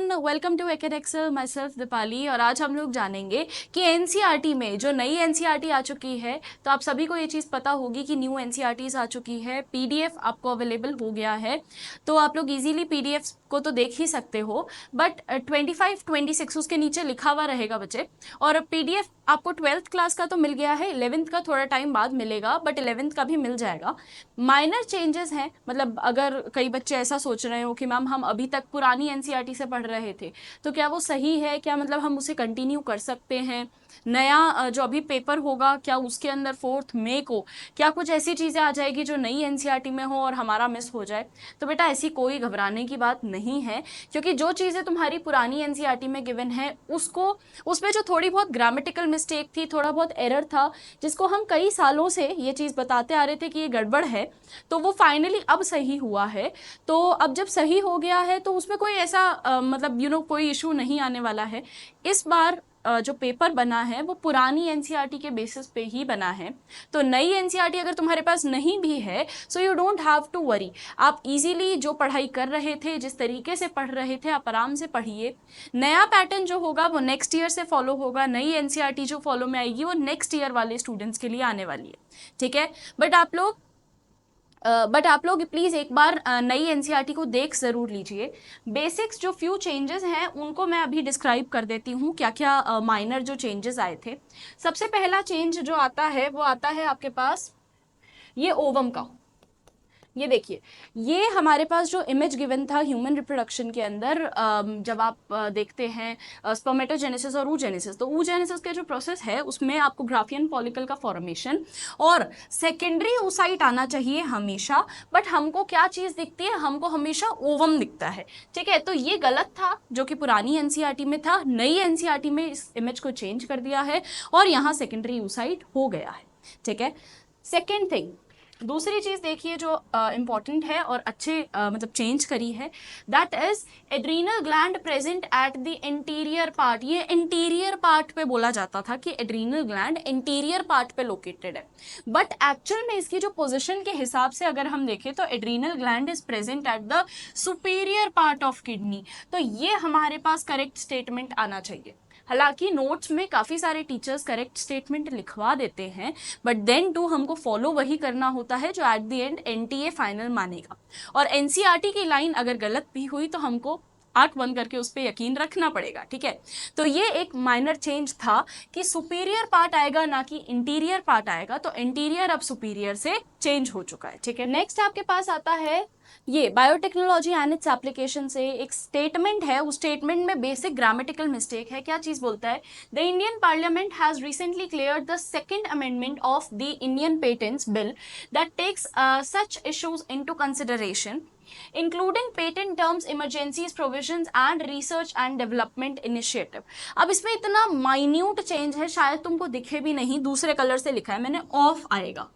Everyone, welcome to एकेडेक्सल। Myself Deepali. और आज हम लोग जानेंगे कि एनसीईआरटी में जो नई एनसीईआरटी आ चुकी है, तो आप सभी को ये चीज़ पता होगी कि न्यू एनसीईआरटीज आ चुकी है। पीडीएफ आपको अवेलेबल हो गया है, तो आप लोग इजीली पीडीएफ को तो देख ही सकते हो, बट 25, 26 उसके नीचे लिखा हुआ रहेगा बच्चे। और पीडीएफ आपको 12th क्लास का तो मिल गया है, 11th का थोड़ा टाइम बाद मिलेगा, बट 11th का भी मिल जाएगा। माइनर चेंजेस हैं, मतलब अगर कई बच्चे ऐसा सोच रहे हो कि मैम हम अभी तक पुरानी एनसीईआरटी से पढ़ रहे थे, तो क्या वो सही है, क्या मतलब हम उसे कंटिन्यू कर सकते हैं? नया जो अभी पेपर होगा, क्या उसके अंदर 4 मई को क्या कुछ ऐसी चीज़ें आ जाएगी जो नई एनसीईआरटी में हो और हमारा मिस हो जाए? तो बेटा ऐसी कोई घबराने की बात नहीं है, क्योंकि जो चीज़ें तुम्हारी पुरानी एनसीईआरटी में गिवन है उसमें जो थोड़ी बहुत ग्रामेटिकल मिस्टेक थी, थोड़ा बहुत एरर था, जिसको हम कई सालों से ये चीज़ बताते आ रहे थे कि ये गड़बड़ है, तो वो फाइनली अब सही हुआ है। तो अब जब सही हो गया है तो उसमें कोई ऐसा मतलब कोई इशू नहीं आने वाला है। इस बार जो पेपर बना है वो पुरानी एनसीईआरटी के बेसिस पे ही बना है। तो नई एनसीईआरटी अगर तुम्हारे पास नहीं भी है, so you don't have to worry. आप इजीली जो पढ़ाई कर रहे थे, जिस तरीके से पढ़ रहे थे, आप आराम से पढ़िए। नया पैटर्न जो होगा वो नेक्स्ट ईयर से फॉलो होगा। नई एनसीईआरटी जो फॉलो में आएगी वो नेक्स्ट ईयर वाले स्टूडेंट्स के लिए आने वाली है, ठीक है। बट आप लोग प्लीज़ एक बार नई एनसीईआरटी को देख ज़रूर लीजिए। बेसिक्स जो फ्यू चेंजेस हैं उनको मैं अभी डिस्क्राइब कर देती हूँ, क्या क्या माइनर जो चेंजेस आए थे। सबसे पहला चेंज जो आता है वो आता है आपके पास ये ओवम का। ये देखिए, ये हमारे पास जो इमेज गिवन था ह्यूमन रिप्रोडक्शन के अंदर, जब आप देखते हैं स्पर्मेटोजेनेसिस और oogenesis, तो oogenesis के जो प्रोसेस है उसमें आपको ग्राफियन फॉलिकल का फॉर्मेशन और सेकेंडरी oocyte आना चाहिए हमेशा, बट हमको क्या चीज़ दिखती है? हमको हमेशा ओवम दिखता है, ठीक है। तो ये गलत था जो कि पुरानी एनसीईआरटी में था। नई एनसीईआरटी में इस इमेज को चेंज कर दिया है और यहाँ सेकेंडरी oocyte हो गया है, ठीक है। सेकेंड थिंग, दूसरी चीज़ देखिए जो इम्पॉर्टेंट है और अच्छे मतलब चेंज करी है, that is adrenal gland present at the interior part. ये इंटीरियर पार्ट पे बोला जाता था कि एड्रीनल ग्लैंड इंटीरियर पार्ट पे लोकेटेड है, बट एक्चुअल में इसकी जो पोजीशन के हिसाब से अगर हम देखें तो adrenal gland is present at the superior part of kidney. तो ये हमारे पास करेक्ट स्टेटमेंट आना चाहिए। हालांकि नोट्स में काफ़ी सारे टीचर्स करेक्ट स्टेटमेंट लिखवा देते हैं, बट देन टू हमको फॉलो वही करना होता है जो at the end NTA final मानेगा। और एनसीईआरटी की लाइन अगर गलत भी हुई तो हमको आंख बंद करके उस पर यकीन रखना पड़ेगा, ठीक है। तो ये एक माइनर चेंज था कि सुपीरियर पार्ट आएगा ना कि इंटीरियर पार्ट आएगा, तो इंटीरियर अब सुपीरियर से चेंज हो चुका है, ठीक है। नेक्स्ट आपके पास आता है ये बायोटेक्नोलॉजी एंड इट्स एप्लीकेशन से एक स्टेटमेंट है। उस स्टेटमेंट में बेसिक ग्रामेटिकल मिस्टेक है। क्या चीज़ बोलता है? The Indian parliament has recently cleared the second amendment of the Indian patents bill that takes such issues into consideration including patent terms, emergencies provisions and research and development initiative. अब इसमें इतना minute change है, शायद तुमको दिखे भी नहीं, दूसरे कलर से लिखा है मैंने, ऑफ आएगा।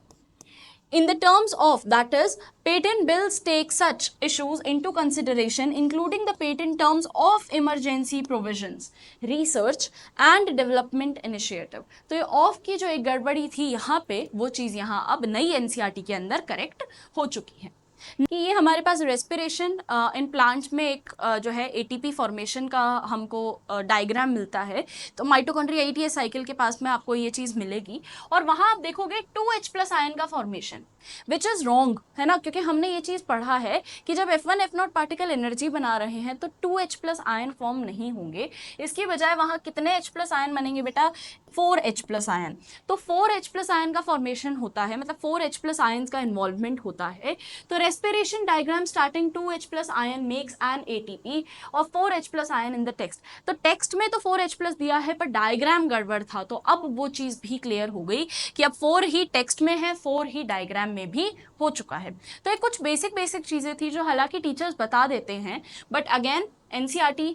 In the terms of, that is, patent bills take such issues into consideration, including the patent terms of emergency provisions, research and development initiative। तो ये ऑफ की जो एक गड़बड़ी थी यहाँ पे, वो चीज़ यहाँ अब नई एनसीईआरटी के अंदर करेक्ट हो चुकी है कि ये हमारे पास रेस्पिरेशन इन प्लांट्स में एक जो है एटीपी फॉर्मेशन का हमको डायग्राम मिलता है। तो माइटोकॉन्ड्रिया एटीएस साइकिल के पास में आपको ये चीज़ मिलेगी और वहाँ आप देखोगे 2H+ आयन का फॉर्मेशन, विच इज़ रॉन्ग, है ना, क्योंकि हमने ये चीज़ पढ़ा है कि जब F1 F0 पार्टिकल एनर्जी बना रहे हैं तो 2H+ आयन फॉर्म नहीं होंगे। इसकी बजाय वहाँ कितने H+ आयन बनेंगे बेटा? 4H+ ion. तो 4H+ आयन का फॉर्मेशन होता है, मतलब 4H+ आयन का इन्वॉल्वमेंट होता है। तो respiration diagram starting 2H+ ion makes an ATP और 4H+ ion in the text. तो टेक्स्ट में तो 4H+ दिया है पर डायग्राम गड़बड़ था, तो अब वो चीज़ भी क्लियर हो गई कि अब 4 ही टेक्स्ट में है, 4 ही डायग्राम में भी हो चुका है। तो ये कुछ बेसिक चीज़ें थी जो हालांकि टीचर्स बता देते हैं, बट अगेन एनसीईआरटी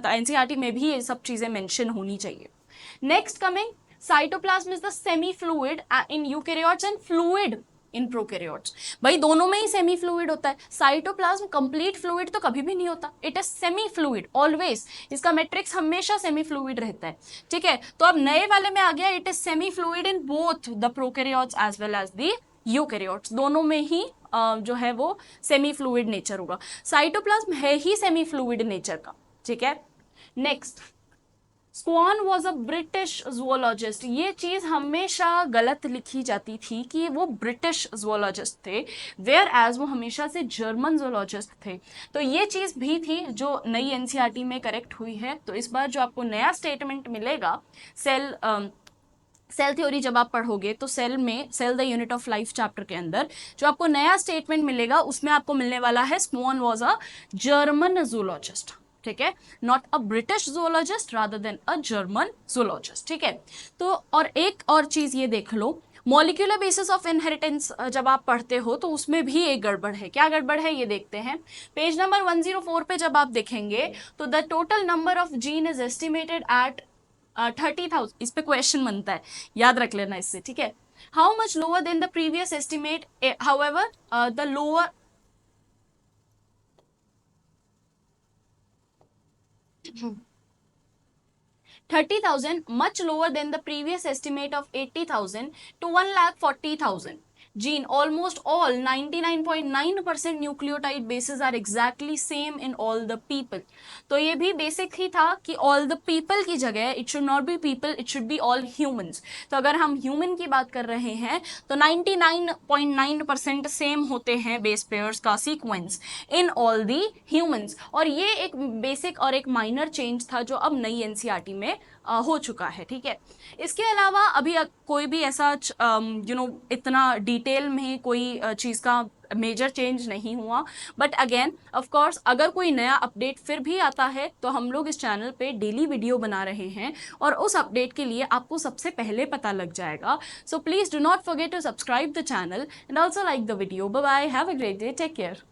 एनसीईआरटी में भी ये सब चीज़ें मेंशन होनी चाहिए। Next coming, cytoplasm is the semi fluid in eukaryotes and fluid in prokaryotes. भाई दोनों में ही सेमी फ्लूइड होता है। साइटोप्लाज्म कंप्लीट फ्लूइड तो कभी भी नहीं होता, it is semi fluid always. इसका मैट्रिक्स हमेशा सेमी फ्लूइड रहता है, ठीक है। तो अब नए वाले में आ गया, it is semi fluid in both the prokaryotes as well as the eukaryotes, दोनों में ही जो है वो सेमी फ्लूइड नेचर होगा। साइटोप्लाज्म है ही सेमी फ्लूइड नेचर का, ठीक है। Next, Schwann was a British zoologist. ये चीज हमेशा गलत लिखी जाती थी कि वो ब्रिटिश जूलॉजिस्ट थे, वेयर एज वो हमेशा से जर्मन जूलॉजिस्ट थे। तो ये चीज भी थी जो नई एनसीईआरटी में करेक्ट हुई है। तो इस बार जो आपको नया स्टेटमेंट मिलेगा सेल थ्योरी जब आप पढ़ोगे तो cell the unit of life chapter के अंदर जो आपको नया स्टेटमेंट मिलेगा उसमें आपको मिलने वाला है स्वान वॉज अ जर्मन जूलॉजिस्ट, ठीक है, not a British zoologist rather than a German zoologist, ठीक है। तो और एक और चीज ये देख लो, मॉलिक्यूलर बेसिस ऑफ इनहेरिटेंस जब आप पढ़ते हो तो उसमें भी एक गड़बड़ है। क्या गड़बड़ है ये देखते हैं। पेज नंबर 104 पे जब आप देखेंगे तो the total number of gene is estimated at 30,000। इस पे क्वेश्चन बनता है, याद रख लेना इससे, ठीक है। How much lower than the previous estimate, however the lower 30,000 much lower than the previous estimate of 80,000 to 1,40,000 gene. Almost all 99.9% nucleotide bases are exactly same in all the people. तो ये भी बेसिक ही था कि all the people की जगह it should not be people, it should be all humans. तो अगर हम ह्यूमन की बात कर रहे हैं तो 99.9% सेम होते हैं बेस पेयर्स का sequence in all the humans. और ये एक बेसिक और एक माइनर चेंज था जो अब नई एनसीईआरटी में हो चुका है, ठीक है। इसके अलावा अभी कोई भी ऐसा इतना डिटेल में कोई चीज़ का मेजर चेंज नहीं हुआ। बट अगेन ऑफ कोर्स अगर कोई नया अपडेट फिर भी आता है तो हम लोग इस चैनल पे डेली वीडियो बना रहे हैं और उस अपडेट के लिए आपको सबसे पहले पता लग जाएगा। So please do not forget to subscribe the channel and also like the video. Bye bye, have a great day, take care.